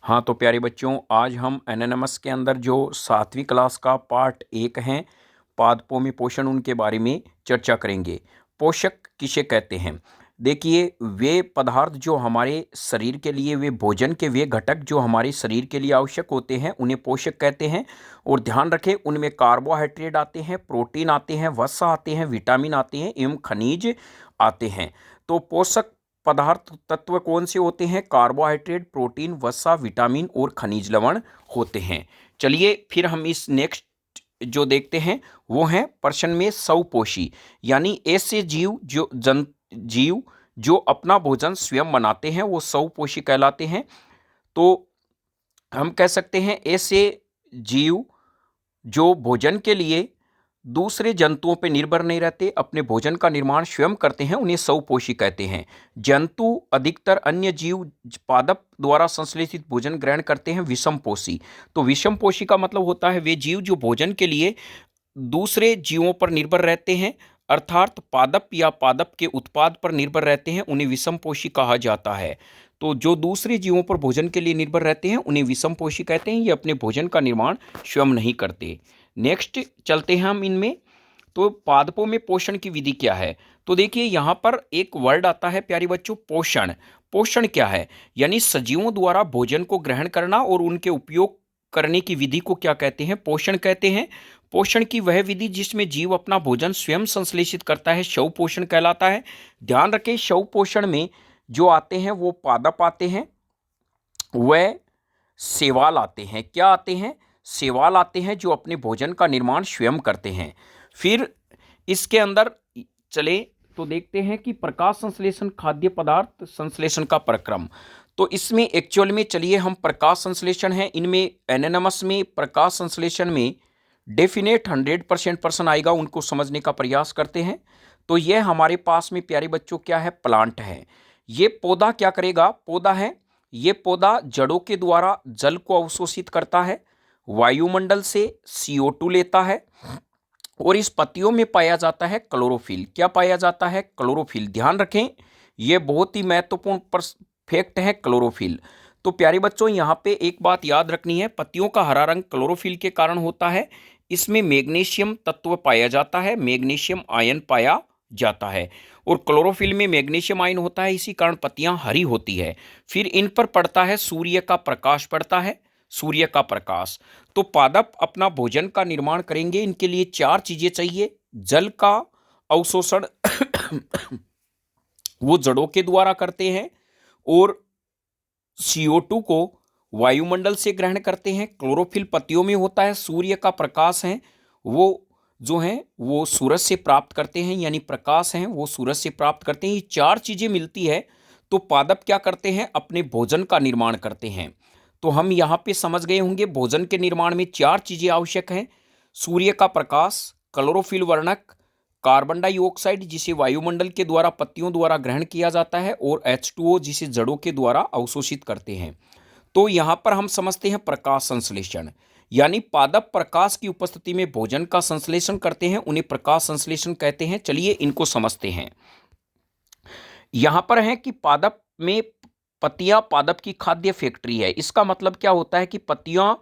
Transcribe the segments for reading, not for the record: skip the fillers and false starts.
हाँ तो प्यारे बच्चों, आज हम एनएनएमएस के अंदर जो 7वीं क्लास का पार्ट 1 है, पादपों में पोषण, उनके बारे में चर्चा करेंगे। पोषक किसे कहते हैं? देखिए, वे पदार्थ जो हमारे शरीर के लिए, वे भोजन के वे घटक जो हमारे शरीर के लिए आवश्यक होते हैं, उन्हें पोषक कहते हैं। और ध्यान रखें, उनमें कार्बोहाइड्रेट आते हैं, प्रोटीन आते हैं, वसा आते हैं, विटामिन आते हैं एवं खनिज आते हैं। तो पोषक पदार्थ तत्व कौन से होते हैं? कार्बोहाइड्रेट, प्रोटीन, वसा, विटामिन और खनिज लवण होते हैं। चलिए फिर हम इस नेक्स्ट जो देखते हैं वो है प्रश्न में स्वपोषी, यानी ऐसे जीव जो अपना भोजन स्वयं बनाते हैं वो स्वपोषी कहलाते हैं। तो हम कह सकते हैं ऐसे जीव जो भोजन के लिए दूसरे जंतुओं पर निर्भर नहीं रहते, अपने भोजन का निर्माण स्वयं करते हैं, उन्हें स्वपोषी कहते हैं। जंतु अधिकतर अन्य जीव पादप द्वारा संश्लेषित भोजन ग्रहण करते हैं विषमपोषी। तो विषमपोषी का मतलब होता है वे जीव जो भोजन के लिए दूसरे जीवों पर निर्भर रहते हैं, अर्थात पादप या पादप के उत्पाद पर निर्भर रहते हैं, उन्हें विषमपोषी कहा जाता है। तो जो दूसरे जीवों पर भोजन के लिए निर्भर रहते हैं उन्हें विषमपोषी कहते हैं। ये अपने भोजन का निर्माण स्वयं नहीं करते। नेक्स्ट चलते हैं हम इनमें। तो पादपों में पोषण की विधि क्या है? तो देखिए, यहाँ पर एक वर्ड आता है प्यारे बच्चों, पोषण। पोषण क्या है? यानी सजीवों द्वारा भोजन को ग्रहण करना और उनके उपयोग करने की विधि को क्या कहते हैं? पोषण कहते हैं। पोषण की वह विधि जिसमें जीव अपना भोजन स्वयं संश्लेषित करता है शव पोषण कहलाता है। ध्यान रखें, शव पोषण में जो आते हैं वो पादप आते हैं, वह शैवाल आते हैं। क्या आते हैं? शैवाल आते हैं जो अपने भोजन का निर्माण स्वयं करते हैं। फिर इसके अंदर चले तो देखते हैं कि प्रकाश संश्लेषण, खाद्य पदार्थ संश्लेषण का प्रक्रम। तो इसमें एक्चुअल में चलिए हम प्रकाश संश्लेषण है इनमें एनएनएमएस में प्रकाश संश्लेषण में डेफिनेट 100% पर्सन आएगा, उनको समझने का प्रयास करते हैं। तो यह हमारे पास में प्यारे बच्चों क्या है? प्लांट है। ये पौधा क्या करेगा? पौधा है, ये पौधा जड़ों के द्वारा जल को अवशोषित करता है, वायुमंडल से CO2 लेता है और इस पत्तियों में पाया जाता है क्लोरोफिल। क्या पाया जाता है? क्लोरोफिल। ध्यान रखें, यह बहुत ही महत्वपूर्ण फैक्ट है क्लोरोफिल। तो प्यारे बच्चों, यहाँ पे एक बात याद रखनी है, पत्तियों का हरा रंग क्लोरोफिल के कारण होता है। इसमें मैग्नीशियम तत्व पाया जाता है, मैग्नीशियम आयन पाया जाता है और क्लोरोफिल में मैग्नीशियम आयन होता है, इसी कारण पत्तियां हरी होती है। फिर इन पर पड़ता है सूर्य का प्रकाश, पड़ता है सूर्य का प्रकाश। तो पादप अपना भोजन का निर्माण करेंगे, इनके लिए 4 चीजें चाहिए। जल का अवशोषण वो जड़ों के द्वारा करते हैं और CO2 को वायुमंडल से ग्रहण करते हैं। क्लोरोफिल पत्तियों में होता है, सूर्य का प्रकाश है वो जो है वो सूरज से प्राप्त करते हैं, यानी प्रकाश है वो सूरज से प्राप्त करते हैं। ये 4 चीजें मिलती है तो पादप क्या करते हैं? अपने भोजन का निर्माण करते हैं। तो हम यहाँ पे समझ गए होंगे भोजन के निर्माण में 4 चीजें आवश्यक हैं: सूर्य का प्रकाश, क्लोरोफिल वर्णक, कार्बन डाइऑक्साइड जिसे वायुमंडल के द्वारा पत्तियों द्वारा ग्रहण किया जाता है, और H2O जिसे जड़ों के द्वारा अवशोषित करते हैं। तो यहाँ पर हम समझते हैं प्रकाश संश्लेषण, यानी पादप प्रकाश की उपस्थिति में भोजन का संश्लेषण करते हैं, उन्हें प्रकाश संश्लेषण कहते हैं। चलिए इनको समझते हैं। यहाँ पर है कि पादप में पत्तियां पादप की खाद्य फैक्ट्री है। इसका मतलब क्या होता है कि पत्तियां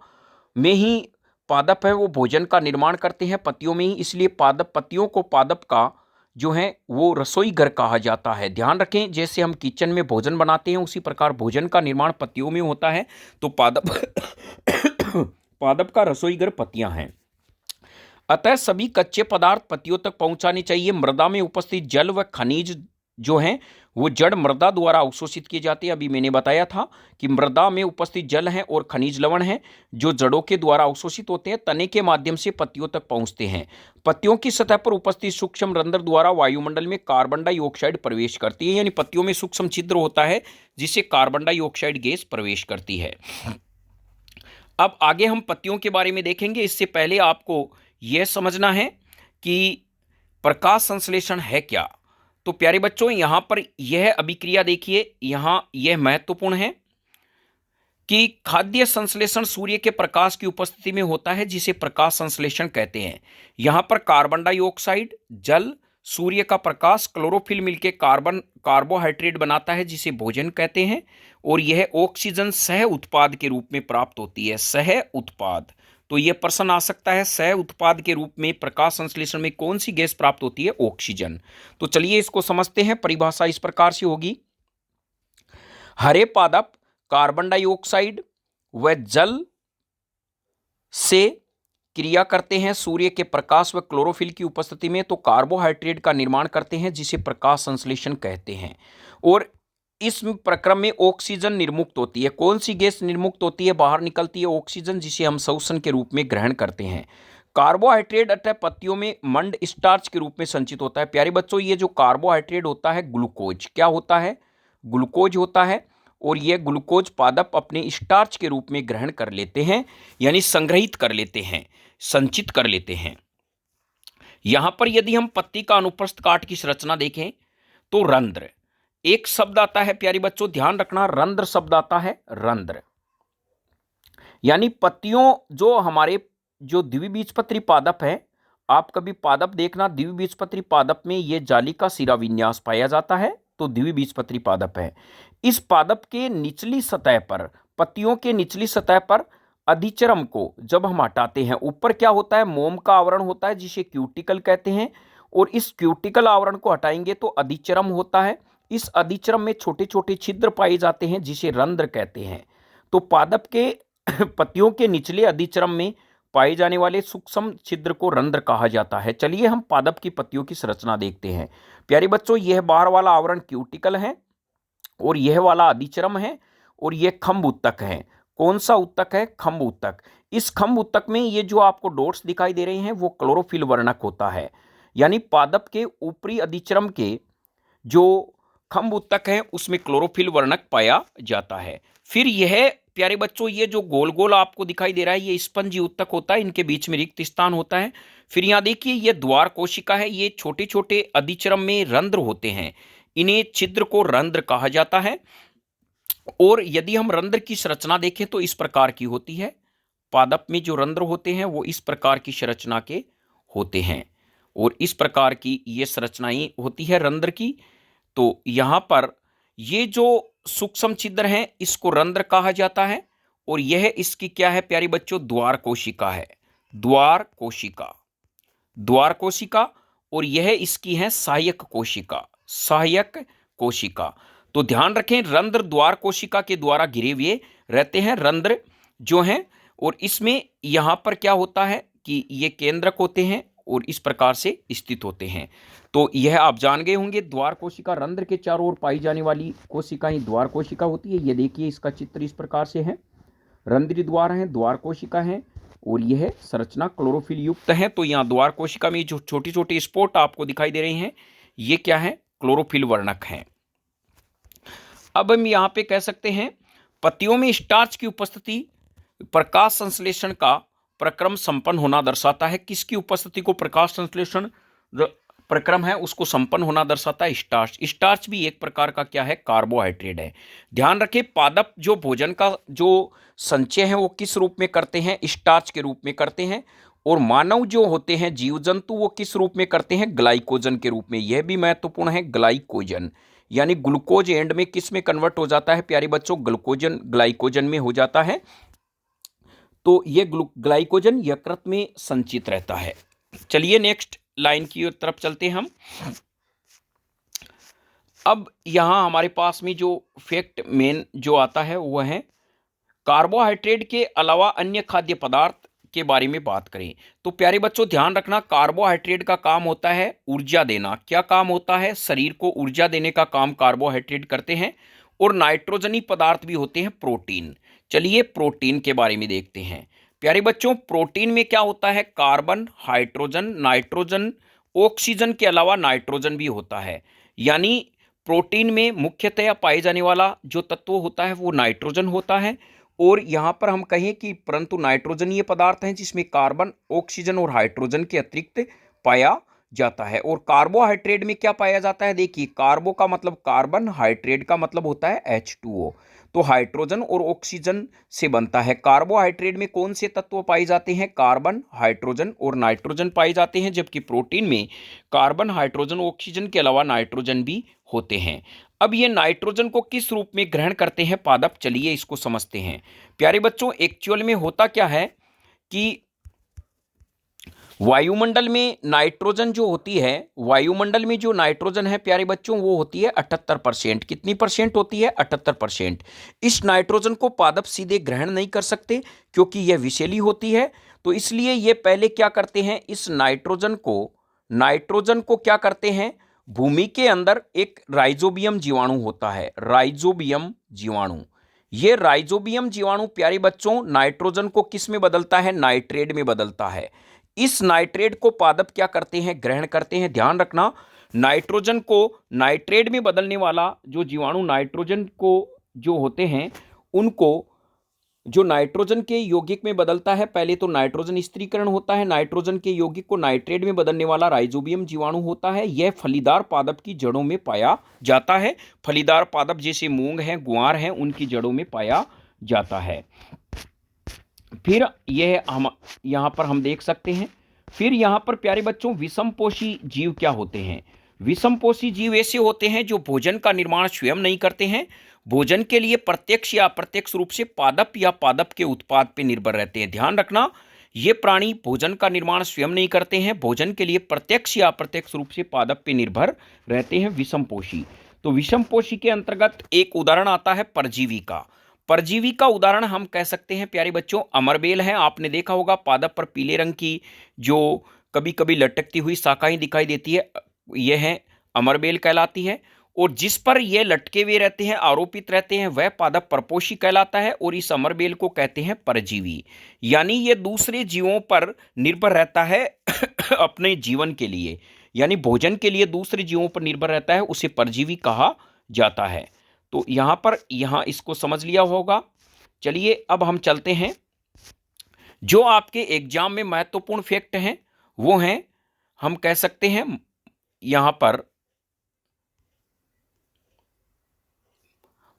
में ही पादप है वो भोजन का निर्माण करते हैं, पत्तियों में ही, इसलिए पादप पत्तियों को पादप का जो है वो रसोई घर कहा जाता है। ध्यान रखें, जैसे हम किचन में भोजन बनाते हैं उसी प्रकार भोजन का निर्माण पत्तियों में होता है। तो पादप पादप का रसोई घर पत्तियां हैं। अतः सभी कच्चे पदार्थ पत्तियों तक पहुंचाने चाहिए। मृदा में उपस्थित जल व खनिज जो हैं वो जड़ मृदा द्वारा अवशोषित किए जाते हैं। अभी मैंने बताया था कि मृदा में उपस्थित जल हैं और खनिज लवण हैं जो जड़ों के द्वारा अवशोषित होते हैं, तने के माध्यम से पत्तियों तक पहुंचते हैं। पत्तियों की सतह पर उपस्थित सूक्ष्म रंध्र द्वारा वायुमंडल में कार्बन डाइऑक्साइड प्रवेश करती है, यानी पत्तियों में सूक्ष्म छिद्र होता है जिससे कार्बन डाइऑक्साइड गैस प्रवेश करती है। अब आगे हम पत्तियों के बारे में देखेंगे। इससे पहले आपको यह समझना है कि प्रकाश संश्लेषण है क्या। तो प्यारे बच्चों, यहां पर यह अभिक्रिया देखिए, यहां यह महत्वपूर्ण है कि खाद्य संश्लेषण सूर्य के प्रकाश की उपस्थिति में होता है जिसे प्रकाश संश्लेषण कहते हैं। यहां पर कार्बन डाइऑक्साइड, जल, सूर्य का प्रकाश, क्लोरोफिल मिलकर कार्बोहाइड्रेट बनाता है जिसे भोजन कहते हैं, और यह ऑक्सीजन सह उत्पाद के रूप में प्राप्त होती है। सह उत्पाद, तो यह प्रश्न आ सकता है, सह उत्पाद के रूप में प्रकाश संश्लेषण में कौन सी गैस प्राप्त होती है? ऑक्सीजन। तो चलिए इसको समझते हैं। परिभाषा इस प्रकार से होगी, हरे पादप कार्बन डाइऑक्साइड व जल से क्रिया करते हैं सूर्य के प्रकाश व क्लोरोफिल की उपस्थिति में, तो कार्बोहाइड्रेट का निर्माण करते हैं जिसे प्रकाश संश्लेषण कहते हैं। और इस प्रक्रम में ऑक्सीजन निर्मुक्त होती है। कौन सी गैस निर्मुक्त होती है? बाहर निकलती है ऑक्सीजन, जिसे हम श्वसन के रूप में ग्रहण करते हैं। कार्बोहाइड्रेट अतः पत्तियों में मंड स्टार्च के रूप में संचित होता है। प्यारे बच्चों, ये जो कार्बोहाइड्रेट होता है ग्लूकोज, क्या होता है? ग्लूकोज होता है। और यह ग्लूकोज पादप अपने स्टार्च के रूप में ग्रहण कर लेते हैं, यानी संग्रहित कर लेते हैं, संचित कर लेते हैं। यहां पर यदि हम पत्ती का अनुप्रस्थ काट की संरचना देखें तो रंध्र एक शब्द आता है। प्यारी बच्चों ध्यान रखना, रंध्र शब्द आता है। रंध्र यानी पत्तियों, जो हमारे जो द्विबीजपत्री पादप है, आप कभी पादप देखना, द्विबीजपत्री पादप में यह जाली का सिरा विन्यास पाया जाता है, तो द्विबीजपत्री पादप है। इस पादप के निचली सतह पर, पत्तियों के निचली सतह पर अधिचरम को जब हम हटाते हैं, ऊपर क्या होता है? मोम का आवरण होता है जिसे क्यूटिकल कहते हैं, और इस क्यूटिकल आवरण को हटाएंगे तो अधिचरम होता है। इस अधिचरम में छोटे छोटे छिद्र पाए जाते हैं जिसे रंध्र कहते हैं। तो पादप के पत्तियों के निचले अधिचरम में पाए जाने वाले सूक्ष्म छिद्र को रंध्र कहा जाता है। चलिए हम पादप की पत्तियों की संरचना देखते हैं। प्यारे बच्चों, यह बाहर वाला आवरण क्यूटिकल है और यह वाला अधिचरम है और यह खंभ उत्तक है। कौन सा उत्तक है? खंभ उत्तक। इस खंभ उत्तक में ये जो आपको डॉट्स दिखाई दे रहे हैं वो क्लोरोफिल वर्णक होता है, यानी पादप के ऊपरी अधिचरम के जो खंभ उत्तक है उसमें क्लोरोफिल वर्णक पाया जाता है। फिर यह प्यारे बच्चों, ये जो गोल गोल आपको दिखाई दे रहा है ये स्पंजी उत्तक होता है, इनके बीच में रिक्त स्थान होता है। फिर यहां देखिए ये द्वार कोशिका है, ये छोटे छोटे अधिचरम में रंध्र होते हैं, इन्हें छिद्र को रंध्र कहा जाता है। और यदि हम रंध्र की संरचना देखें तो इस प्रकार की होती है। पादप में जो रंध्र होते हैं वो इस प्रकार की संरचना के होते हैं और इस प्रकार की ये संरचनाएं होती है रंध्र की। तो यहां पर ये जो सूक्ष्म छिद्र हैं इसको रंध्र कहा जाता है और यह इसकी क्या है प्यारी बच्चों? द्वार कोशिका है। द्वार कोशिका, द्वार कोशिका। और यह इसकी है सहायक कोशिका, सहायक कोशिका। तो ध्यान रखें, रंध्र द्वार कोशिका के द्वारा घिरे हुए रहते हैं रंध्र जो हैं, और इसमें यहां पर क्या होता है कि ये केंद्रक होते हैं और इस प्रकार से स्थित होते हैं। तो यह आप जान गए होंगे, द्वार कोशिका, रंध्र के चारों ओर पाई जाने वाली कोशिका ही द्वार कोशिका होती है। ये देखिए इसका चित्र इस प्रकार से है, रंध्री द्वार है, द्वार कोशिका है और यह संरचना क्लोरोफिल युक्त है। तो यहाँ द्वार कोशिका में जो छोटी छोटी स्पॉट आपको दिखाई दे रही हैं ये क्या है? क्लोरोफिल वर्णक हैं। अब हम यहाँ पे कह सकते हैं पत्तियों में स्टार्च की उपस्थिति प्रकाश संश्लेषण का प्रक्रम संपन्न होना दर्शाता है। किसकी उपस्थिति को प्रकाश संश्लेषण प्रक्रम है उसको संपन्न होना दर्शाता है? स्टार्च। स्टार्च भी एक प्रकार का क्या है? कार्बोहाइड्रेट है। ध्यान रखें, पादप जो भोजन का जो संचय है वो किस रूप में करते हैं? स्टार्च के रूप में करते हैं। और मानव जो होते हैं, जीव जंतु, वो किस रूप में करते हैं? ग्लाइकोजन के रूप में। यह भी महत्वपूर्ण है, ग्लाइकोजन, यानी ग्लूकोज एंड में किस में कन्वर्ट हो जाता है प्यारे बच्चों? ग्लूकोजन, ग्लाइकोजन में हो जाता है। तो ये ग्लाइकोजन यकृत में संचित रहता है। चलिए नेक्स्ट लाइन की तरफ चलते हैं हम। अब यहां हमारे पास में जो फैक्ट मेन जो आता है वह है कार्बोहाइड्रेट के अलावा अन्य खाद्य पदार्थ के बारे में बात करें तो प्यारे बच्चों ध्यान रखना, कार्बोहाइड्रेट का काम होता है ऊर्जा देना। क्या काम होता है? शरीर को ऊर्जा देने का काम कार्बोहाइड्रेट करते हैं। और नाइट्रोजनी पदार्थ भी होते हैं, प्रोटीन। चलिए प्रोटीन के बारे में देखते हैं। प्यारे बच्चों, प्रोटीन में क्या होता है? कार्बन, हाइड्रोजन, नाइट्रोजन, ऑक्सीजन के अलावा नाइट्रोजन भी होता है। यानी प्रोटीन में मुख्यतया पाए जाने वाला जो तत्व होता है वो नाइट्रोजन होता है। और यहाँ पर हम कहें कि परंतु नाइट्रोजनीय पदार्थ हैं जिसमें कार्बन, ऑक्सीजन और हाइड्रोजन के अतिरिक्त पाया जाता है। और कार्बोहाइड्रेट में क्या पाया जाता है? देखिए, कार्बो का मतलब कार्बन, हाइड्रेट का मतलब होता है H2O। तो हाइड्रोजन और ऑक्सीजन से बनता है। कार्बोहाइड्रेट में कौन से तत्व पाए जाते हैं? कार्बन, हाइड्रोजन और नाइट्रोजन पाए जाते हैं, जबकि प्रोटीन में कार्बन, हाइड्रोजन, ऑक्सीजन के अलावा नाइट्रोजन भी होते हैं। अब ये नाइट्रोजन को किस रूप में ग्रहण करते हैं पादप, चलिए इसको समझते हैं। प्यारे बच्चों, एक्चुअल में होता क्या है कि वायुमंडल में नाइट्रोजन जो होती है, वायुमंडल में जो नाइट्रोजन है प्यारे बच्चों, वो होती है 78%। कितनी परसेंट होती है? 78%। इस नाइट्रोजन को पादप सीधे ग्रहण नहीं कर सकते क्योंकि यह विषैली होती है। तो इसलिए ये पहले क्या करते हैं, इस नाइट्रोजन को क्या करते हैं, भूमि के अंदर एक राइजोबियम जीवाणु होता है, राइजोबियम जीवाणु। ये राइजोबियम जीवाणु प्यारे बच्चों नाइट्रोजन को किस में बदलता है? नाइट्रेट में बदलता है। इस नाइट्रेट को पादप क्या करते हैं? ग्रहण करते हैं। ध्यान रखना, नाइट्रोजन को नाइट्रेट में बदलने वाला जो जीवाणु नाइट्रोजन को जो होते हैं, उनको जो नाइट्रोजन के यौगिक में बदलता है, पहले तो नाइट्रोजन स्त्रीकरण होता है, नाइट्रोजन के यौगिक को नाइट्रेट में बदलने वाला राइजोबियम जीवाणु होता है। यह फलीदार पादप की जड़ों में पाया जाता है। फलीदार पादप जैसे मूंग हैं, गुआर हैं, उनकी जड़ों में पाया जाता है। फिर यह हम यहाँ पर हम देख सकते हैं। फिर यहाँ पर प्यारे बच्चों विषमपोषी जीव क्या होते हैं? विषमपोषी जीव ऐसे होते हैं जो भोजन का निर्माण स्वयं नहीं करते हैं, भोजन के लिए प्रत्यक्ष या अप्रत्यक्ष रूप से पादप या पादप के उत्पाद पर निर्भर रहते हैं। ध्यान रखना, ये प्राणी भोजन का निर्माण स्वयं नहीं करते हैं, भोजन के लिए प्रत्यक्ष या अप्रत्यक्ष रूप से पादप पर निर्भर रहते हैं, विषमपोषी। तो विषमपोषी के अंतर्गत एक उदाहरण आता है परजीवी का। परजीवी का उदाहरण हम कह सकते हैं प्यारे बच्चों अमरबेल है। आपने देखा होगा पादप पर पीले रंग की जो कभी कभी लटकती हुई शाखाएं दिखाई देती है, यह है अमरबेल कहलाती है। और जिस पर यह लटके हुए रहते हैं, आरोपित रहते हैं, वह पादप परपोषी कहलाता है। और इस अमरबेल को कहते हैं परजीवी, यानी यह दूसरे जीवों पर निर्भर रहता है अपने जीवन के लिए, यानी भोजन के लिए दूसरे जीवों पर निर्भर रहता है, उसे परजीवी कहा जाता है। तो यहां इसको समझ लिया होगा। चलिए अब हम चलते हैं, जो आपके एग्जाम में महत्वपूर्ण फैक्ट हैं वो हैं, हम कह सकते हैं यहां पर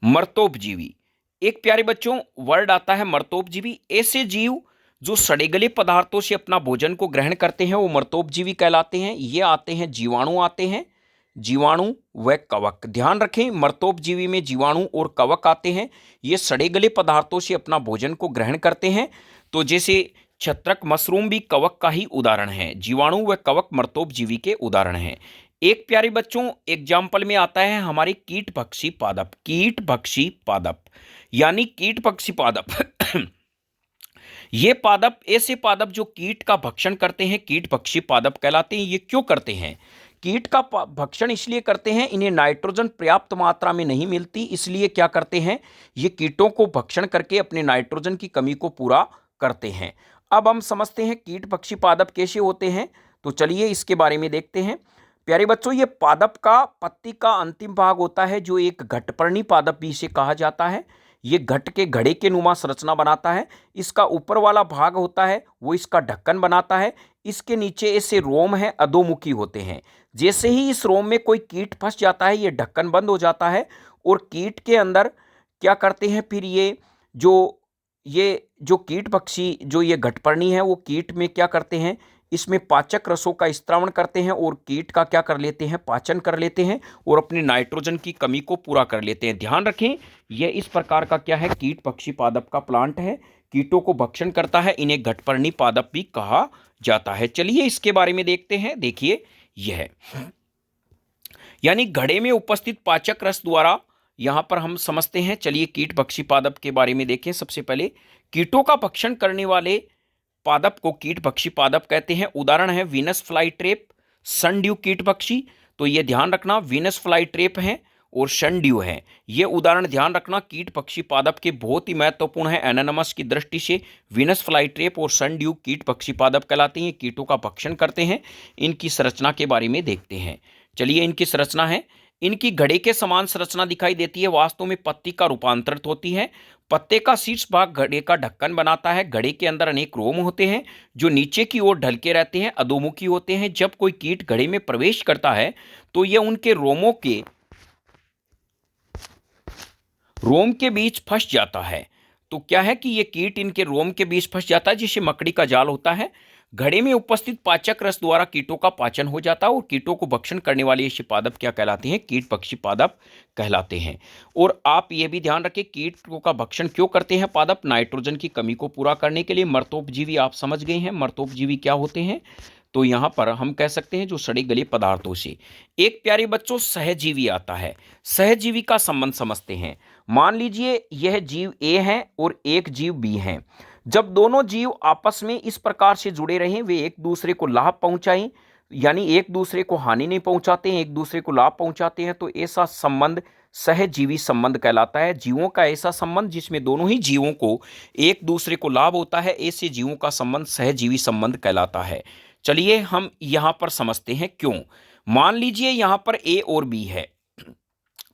मर्तोपजीवी। एक प्यारे बच्चों वर्ड आता है मर्तोपजीवी। ऐसे जीव जो सड़े गले पदार्थों से अपना भोजन को ग्रहण करते हैं वो मर्तोपजीवी कहलाते हैं। ये आते हैं जीवाणु, आते हैं जीवाणु व कवक। ध्यान रखें, मर्तोपजीवी में जीवाणु और कवक आते हैं। ये सड़े गले पदार्थों से अपना भोजन को ग्रहण करते हैं। तो जैसे छत्रक, मशरूम भी कवक का ही उदाहरण है। जीवाणु व कवक मर्तोपजीवी के उदाहरण हैं। एक प्यारे बच्चों एग्जाम्पल में आता है हमारे कीटभक्षी पादप। कीटभक्षी पादप यानी कीटभक्षी पादप ये पादप ऐसे पादप जो कीट का भक्षण करते हैं, कीटभक्षी पादप कहलाते हैं। ये क्यों करते हैं? कीट का भक्षण इसलिए करते हैं, इन्हें नाइट्रोजन पर्याप्त मात्रा में नहीं मिलती, इसलिए क्या करते हैं, ये कीटों को भक्षण करके अपने नाइट्रोजन की कमी को पूरा करते हैं। अब हम समझते हैं कीटभक्षी पादप कैसे होते हैं, तो चलिए इसके बारे में देखते हैं। प्यारे बच्चों, ये पादप का पत्ती का अंतिम भाग होता है जो एक घटपर्णी पादप भी इसे कहा जाता है। ये घट के घड़े के नुमा संरचना बनाता है। इसका ऊपर वाला भाग होता है वो इसका ढक्कन बनाता है। इसके नीचे ऐसे रोम है, अधोमुखी होते हैं। जैसे ही इस रोम में कोई कीट फंस जाता है, ये ढक्कन बंद हो जाता है और कीट के अंदर क्या करते हैं, फिर ये जो कीट पक्षी जो ये घटपर्णी है वो कीट में क्या करते हैं, इसमें पाचक रसों का स्त्रावण करते हैं और कीट का क्या कर लेते हैं, पाचन कर लेते हैं और अपने नाइट्रोजन की कमी को पूरा कर लेते हैं। ध्यान रखें, यह इस प्रकार का क्या है, कीट पक्षी पादप का प्लांट है। कीटों को भक्षण करता है, इन्हें घटपर्णी पादप भी कहा जाता है। चलिए इसके बारे में देखते हैं। देखिए यह यानी घड़े में उपस्थित पाचक रस द्वारा यहां पर हम समझते हैं। चलिए कीट पक्षी पादप के बारे में देखें। सबसे पहले कीटों का भक्षण करने वाले पादप को कीट पक्षी पादप कहते हैं। उदाहरण है वीनस फ्लाई ट्रेप, सनड्यू कीट पक्षी। तो ये ध्यान रखना, वीनस फ्लाई ट्रेप है और सनड्यू है, ये उदाहरण ध्यान रखना कीट पक्षी पादप के बहुत ही महत्वपूर्ण है। एनानमस की दृष्टि से वीनस फ्लाई ट्रेप और सनड्यू कीट पक्षी पादप कहलाते हैं। कीटों का भक्षण करते हैं। इनकी संरचना के बारे में देखते हैं। चलिए इनकी संरचना है, इनकी घड़े के समान संरचना दिखाई देती है, वास्तव में पत्ती का रूपांतरित होती है। पत्ते का शीर्ष भाग घड़े का ढक्कन बनाता है। घड़े के अंदर अनेक रोम होते हैं जो नीचे की ओर ढलके रहते हैं, अधोमुखी होते हैं। जब कोई कीट घड़े में प्रवेश करता है तो यह उनके रोम के बीच फंस जाता है। तो क्या है कि ये कीट इनके रोम के बीच फंस जाता है, जिसे मकड़ी का जाल होता है। घड़े में उपस्थित पाचक रस द्वारा कीटों का पाचन हो जाता है और कीटों को भक्षण करने वाले ये पादप क्या कहलाते हैं? कीट भक्षी पादप कहलाते हैं। और आप ये भी ध्यान रखें, कीटों का भक्षण क्यों करते हैं पादप? नाइट्रोजन की कमी को पूरा करने के लिए। मर्तोपजीवी आप समझ गए हैं, मर्तोपजीवी क्या होते हैं? तो यहां पर हम कह सकते हैं जो सड़े गले पदार्थों से। एक प्यारे बच्चों सहजीवी आता है। सहजीवी का संबंध समझते हैं। मान लीजिए यह जीव ए है और एक जीव बी है। जब दोनों जीव आपस में इस प्रकार से जुड़े रहें, वे एक दूसरे को लाभ पहुंचाएं, यानी एक दूसरे को हानि नहीं पहुंचाते हैं, एक दूसरे को लाभ पहुंचाते हैं, तो ऐसा संबंध सहजीवी संबंध कहलाता है। जीवों का ऐसा संबंध जिसमें दोनों ही जीवों को एक दूसरे को लाभ होता है, ऐसे जीवों का संबंध सहजीवी संबंध कहलाता है। चलिए हम यहां पर समझते हैं क्यों। मान लीजिए यहां पर ए और बी है।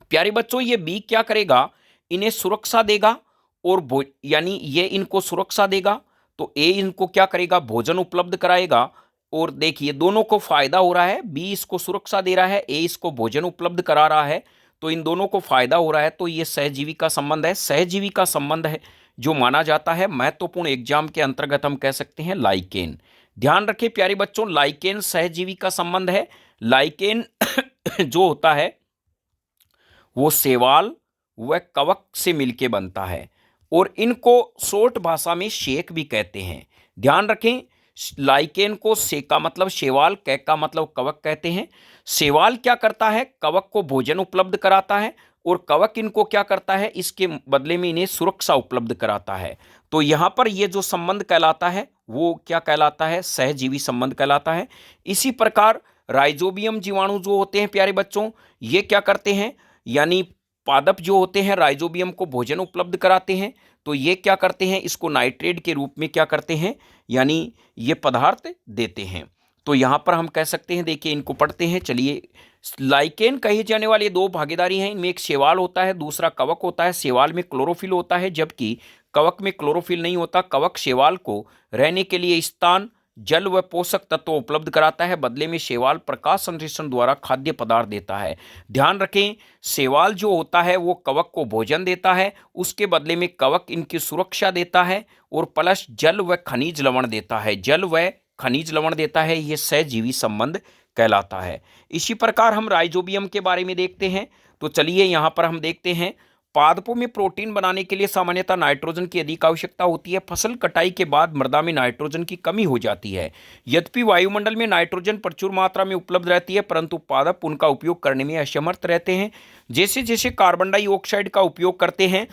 प्यारे बच्चों, ये बी क्या करेगा? इन्हें सुरक्षा देगा और यानी ये इनको सुरक्षा देगा, तो ए इनको क्या करेगा? भोजन उपलब्ध कराएगा। और देखिए दोनों को फायदा हो रहा है, बी इसको सुरक्षा दे रहा है, ए इसको भोजन उपलब्ध करा रहा है, तो इन दोनों को फायदा हो रहा है। तो ये सहजीवी का संबंध है। सहजीवी का संबंध है जो माना जाता है महत्वपूर्ण एग्जाम के अंतर्गत हम कह सकते हैं लाइकेन। ध्यान रखें प्यारे बच्चों, लाइकेन सहजीवी का संबंध है। लाइकेन जो होता है वो शैवाल व कवक से मिलके बनता है और इनको शॉर्ट भाषा में शेक भी कहते हैं। ध्यान रखें, लाइकेन को से का मतलब शैवाल, कैक का मतलब कवक कहते हैं। शैवाल क्या करता है? कवक को भोजन उपलब्ध कराता है और कवक इनको क्या करता है? इसके बदले में इन्हें सुरक्षा उपलब्ध कराता है। तो यहां पर ये जो संबंध कहलाता है वो क्या कहलाता है? सहजीवी संबंध कहलाता है। इसी प्रकार राइजोबियम जीवाणु जो होते हैं प्यारे बच्चों, ये क्या करते हैं? यानी पादप जो होते हैं राइजोबियम को भोजन उपलब्ध कराते हैं, तो ये क्या करते हैं? इसको नाइट्रेट के रूप में क्या करते हैं? यानी ये पदार्थ देते हैं। तो यहां पर हम कह सकते हैं, देखिए इनको पढ़ते हैं। चलिए, लाइकेन कही जाने वाली दो भागीदारी हैं। इनमें एक शैवाल होता है, दूसरा कवक होता है। शैवाल में क्लोरोफिल होता है जबकि कवक में क्लोरोफिल नहीं होता। कवक शैवाल को रहने के लिए स्थान, जल व पोषक तत्व उपलब्ध कराता है। बदले में शैवाल प्रकाश संश्लेषण द्वारा खाद्य पदार्थ देता है। ध्यान रखें, शैवाल जो होता है वो कवक को भोजन देता है, उसके बदले में कवक इनकी सुरक्षा देता है और प्लस जल व खनिज लवण देता है। जल व खनिज लवण देता है, यह सहजीवी संबंध कहलाता है। इसी प्रकार हम राइजोबियम के बारे में देखते हैं। तो चलिए यहां पर हम देखते हैं, पादपों में प्रोटीन बनाने के लिए सामान्यतः नाइट्रोजन की अधिक आवश्यकता होती है। फसल कटाई के बाद मृदा में नाइट्रोजन की कमी हो जाती है। यद्यपि वायुमंडल में नाइट्रोजन प्रचुर मात्रा में उपलब्ध रहती है, परंतु पादप उनका उपयोग करने में असमर्थ रहते हैं। जैसे जैसे कार्बन डाइऑक्साइड का उपयोग करते हैं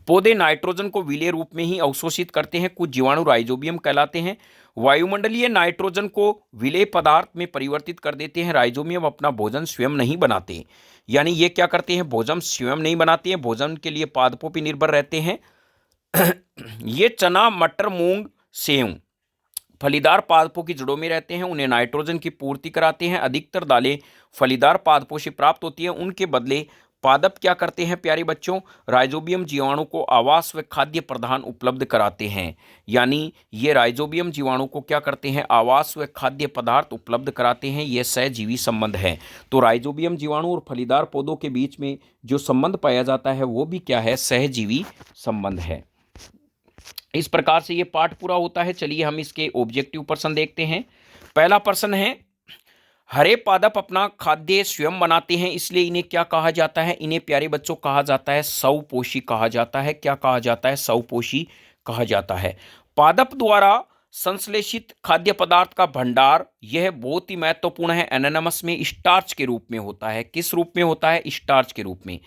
पौधे नाइट्रोजन को विलेय रूप में ही अवशोषित करते हैं। कुछ जीवाणु राइजोबियम कहलाते हैं, वायुमंडलीय नाइट्रोजन को विलेय पदार्थ में परिवर्तित कर देते हैं। राइजोबियम अपना भोजन स्वयं नहीं बनाते, यानी ये क्या करते हैं? भोजन स्वयं नहीं बनाते हैं, भोजन के लिए पादपों पर निर्भर रहते हैं। ये चना, मटर, मूंग, सेव फलीदार पादपों की जड़ों में रहते हैं, उन्हें नाइट्रोजन की पूर्ति कराते हैं। अधिकतर दालें फलीदार पादपों से प्राप्त होती हैं, उनके बदले पादप क्या करते हैं प्यारे बच्चों? राइजोबियम जीवाणु को आवास व खाद्य प्रदान उपलब्ध कराते हैं। यानी ये राइजोबियम जीवाणु को क्या करते हैं? आवास व खाद्य पदार्थ उपलब्ध कराते हैं। यह सहजीवी संबंध है। तो राइजोबियम जीवाणु और फलीदार पौधों के बीच में जो संबंध पाया जाता है वो भी क्या है? सहजीवी संबंध है। इस प्रकार से ये पाठ पूरा होता है। चलिए हम इसके ऑब्जेक्टिव प्रश्न देखते हैं। पहला प्रश्न है, हरे पादप अपना खाद्य स्वयं बनाते हैं, इसलिए इन्हें क्या कहा जाता है? इन्हें प्यारे बच्चों कहा जाता है स्वपोषी कहा जाता है। क्या कहा जाता है? स्वपोषी कहा जाता है। पादप द्वारा संश्लेषित खाद्य पदार्थ का भंडार यह बहुत ही महत्वपूर्ण है। एनानमस में स्टार्च के रूप में होता है। किस रूप में होता है? स्टार्च के रूप में।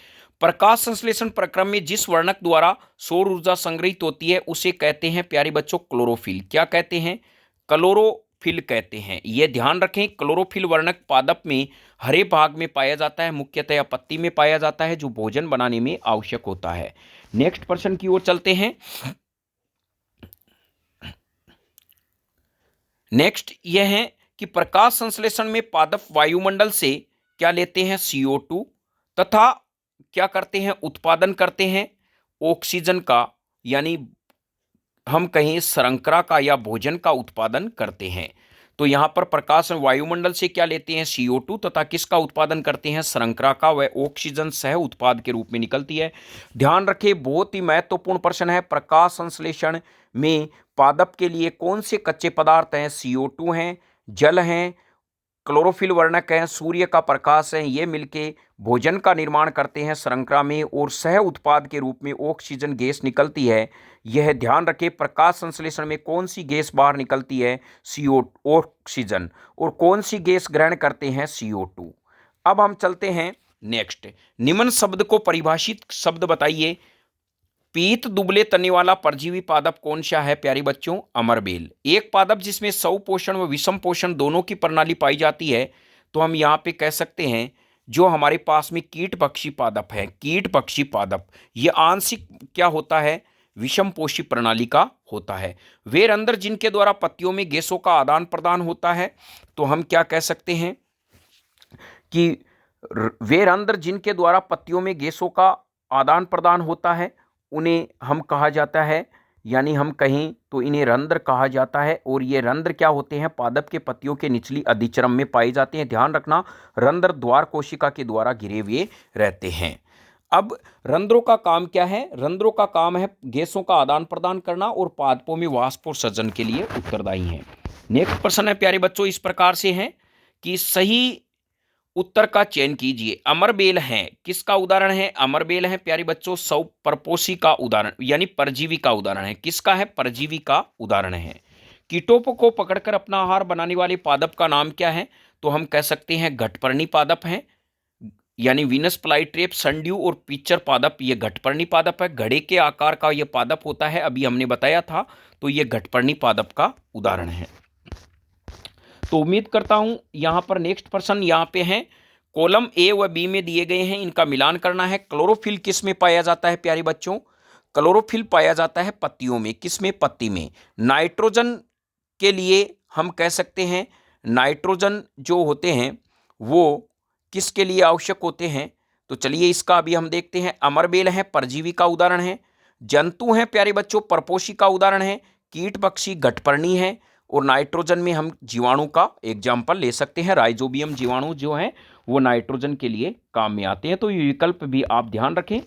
प्रकाश संश्लेषण प्रक्रम में जिस वर्णक द्वारा सौर ऊर्जा संग्रहित होती है उसे कहते हैं प्यारे बच्चों क्लोरोफिल। क्या कहते हैं? क्लोरोफिल कहते हैं। यह ध्यान रखें, क्लोरोफिल वर्णक पादप में हरे भाग में पाया जाता है, मुख्यतः पत्ती में पाया जाता है, जो भोजन बनाने में आवश्यक होता है। नेक्स्ट प्रश्न की ओर चलते हैं। नेक्स्ट यह है कि प्रकाश संश्लेषण में पादप वायुमंडल से क्या लेते हैं? CO2 तथा क्या करते हैं? उत्पादन करते हैं ऑक्सीजन का, यानी हम कहें शर्करा का या भोजन का उत्पादन करते हैं। तो यहाँ पर प्रकाश वायुमंडल से क्या लेते हैं, CO2, तथा किसका उत्पादन करते हैं, शर्करा का, वह ऑक्सीजन सह उत्पाद के रूप में निकलती है। ध्यान रखें, बहुत ही महत्वपूर्ण प्रश्न है, प्रकाश संश्लेषण में पादप के लिए कौन से कच्चे पदार्थ हैं, CO2 हैं, जल हैं, क्लोरोफिल वर्णक हैं, सूर्य का प्रकाश है, ये मिलके भोजन का निर्माण करते हैं शर्करा में, और सह उत्पाद के रूप में ऑक्सीजन गैस निकलती है। यह ध्यान रखें, प्रकाश संश्लेषण में कौन सी गैस बाहर निकलती है, CO ऑक्सीजन, और कौन सी गैस ग्रहण करते हैं, CO2। अब हम चलते हैं नेक्स्ट, निम्न शब्द को परिभाषित शब्द बताइए। पीत दुबले तने वाला परजीवी पादप कौन सा है प्यारे बच्चों, अमरबेल। एक पादप जिसमें स्वपोषण व विषम पोषण दोनों की प्रणाली पाई जाती है, तो हम यहाँ पे कह सकते हैं जो हमारे पास में कीट पक्षी पादप है, कीट पक्षी पादप, ये आंशिक क्या होता है, विषम पोषी प्रणाली का होता है। वे रंध्र जिनके द्वारा पत्तियों में गैसों का आदान प्रदान होता है, तो हम क्या कह सकते हैं कि वे रंध्र जिनके द्वारा पत्तियों में गैसों का आदान प्रदान होता है, उन्हें हम कहा जाता है, यानी हम कहें तो इन्हें रंध्र कहा जाता है। और ये रंध्र क्या होते हैं, पादप के पत्तियों के निचली अधिचरम में पाए जाते हैं। ध्यान रखना, रंध्र द्वार कोशिका के द्वारा घिरे हुए रहते हैं। अब रंध्रों का काम क्या है, रंध्रों का काम है गैसों का आदान प्रदान करना और पादपों में वाष्पोत्सर्जन के लिए उत्तरदायी हैं। नेक्स्ट प्रश्न है प्यारे बच्चों, इस प्रकार से है कि सही उत्तर का चयन कीजिए। अमरबेल है, किसका उदाहरण है, अमरबेल है प्यारे बच्चों परपोषी का उदाहरण, यानी परजीवी का उदाहरण है। किसका है, परजीवी का उदाहरण है। कीटों को पकड़कर अपना आहार बनाने वाले पादप का नाम क्या है, तो हम कह सकते हैं घटपर्णी पादप है, यानी वीनस फ्लाईट्रेप, सनड्यू और पिचर पादप, ये घटपर्णी पादप है। घड़े के आकार का यह पादप होता है, अभी हमने बताया था, तो ये घटपर्णी पादप का उदाहरण है। तो उम्मीद करता हूं यहां पर नेक्स्ट प्रश्न यहां पे है, कॉलम ए व बी में दिए गए हैं, इनका मिलान करना है। क्लोरोफिल किस में पाया जाता है प्यारे बच्चों, क्लोरोफिल पाया जाता है पत्तियों में, किस में, पत्ती में। नाइट्रोजन के लिए हम कह सकते हैं, नाइट्रोजन जो होते हैं वो किसके लिए आवश्यक होते हैं, तो चलिए इसका अभी हम देखते हैं। अमरबेल है, परजीवी का उदाहरण है। जंतु हैं प्यारे बच्चों, परपोषी का उदाहरण है। कीट पक्षी घटपर्णी है। और नाइट्रोजन में हम जीवाणु का एग्जाम्पल ले सकते हैं, राइजोबियम जीवाणु जो हैं वो नाइट्रोजन के लिए काम में आते हैं। तो ये विकल्प भी आप ध्यान रखें।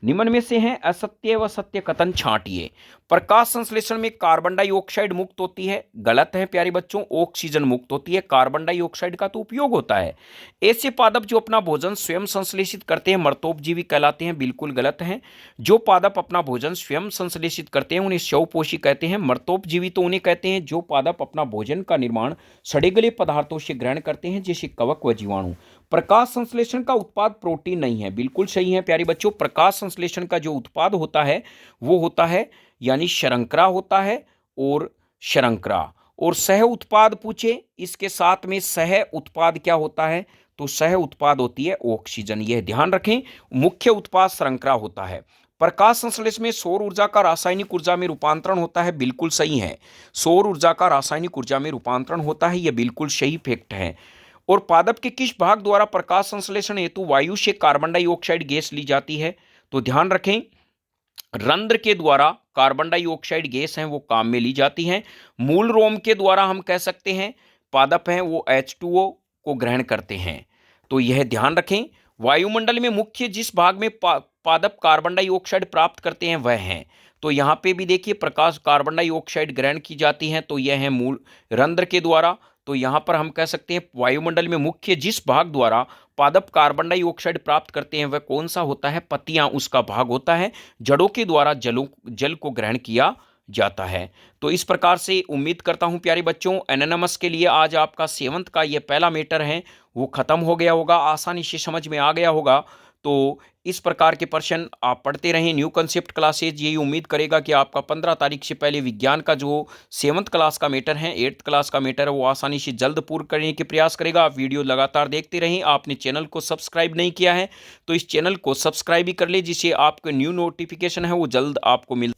निम्न में से हैं असत्य व सत्य कथन छांटिए। प्रकाश संश्लेषण में कार्बन डाइऑक्साइड मुक्त होती है, गलत है प्यारे बच्चों, ऑक्सीजन मुक्त होती है। कार्बन डाइऑक्साइड का तो उपयोग होता है। ऐसे पादप जो अपना भोजन स्वयं संश्लेषित करते हैं मर्तोपजीवी कहलाते हैं, बिल्कुल गलत हैं। जो पादप अपना भोजन स्वयं संश्लेषित करते हैं उन्हें स्वपोषी कहते हैं। मर्तोपजीवी तो उन्हें कहते हैं जो पादप अपना भोजन का निर्माण सड़े गले पदार्थों से ग्रहण करते हैं, जैसे कवक व जीवाणु। प्रकाश संश्लेषण का उत्पाद प्रोटीन नहीं है, बिल्कुल सही है प्यारे बच्चों। प्रकाश संश्लेषण का जो उत्पाद होता है वो होता है यानी शर्करा होता है, और शर्करा। और सह उत्पाद पूछे, इसके साथ में सह उत्पाद क्या होता है, तो सह उत्पाद होती है ऑक्सीजन, यह ध्यान रखें। मुख्य उत्पाद शर्करा होता है। प्रकाश संश्लेषण में सौर ऊर्जा का रासायनिक ऊर्जा में रूपांतरण होता है, बिल्कुल सही है। सौर ऊर्जा का रासायनिक ऊर्जा में रूपांतरण होता है, यह बिल्कुल सही फैक्ट है। और पादप के किस भाग द्वारा प्रकाश संश्लेषण हेतु वायु से कार्बन डाइऑक्साइड गैस ली जाती है, तो ध्यान रखें रंध्र के द्वारा कार्बन डाइऑक्साइड गैस है वो काम में ली जाती है। मूल रोम के द्वारा हम कह सकते हैं पादप हैं वो H2O को ग्रहण करते हैं, तो यह ध्यान रखें। वायुमंडल में मुख्य जिस भाग में पादप कार्बन डाइऑक्साइड प्राप्त करते हैं वह है, तो यहाँ पे भी देखिए प्रकाश कार्बन डाइऑक्साइड ग्रहण की जाती है, तो यह है मूल रंध्र के द्वारा। तो यहाँ पर हम कह सकते हैं वायुमंडल में मुख्य जिस भाग द्वारा पादप कार्बन डाइऑक्साइड प्राप्त करते हैं वह कौन सा होता है, पत्तियां उसका भाग होता है। जड़ों के द्वारा जल को ग्रहण किया जाता है। तो इस प्रकार से उम्मीद करता हूं प्यारे बच्चों एनोनिमस के लिए आज आपका 7th का ये पहला मैटर है वो खत्म हो गया होगा, आसानी से समझ में आ गया होगा। तो इस प्रकार के प्रश्न आप पढ़ते रहें। न्यू कंसेप्ट क्लासेज यही उम्मीद करेगा कि आपका 15 तारीख से पहले विज्ञान का जो 7th क्लास का मैटर है, 8th क्लास का मैटर है वो आसानी से जल्द पूर्ण करने के प्रयास करेगा। आप वीडियो लगातार देखते रहें। आपने चैनल को सब्सक्राइब नहीं किया है तो इस चैनल को सब्सक्राइब भी कर ले, जिससे आपको न्यू नोटिफिकेशन है वो जल्द आपको मिल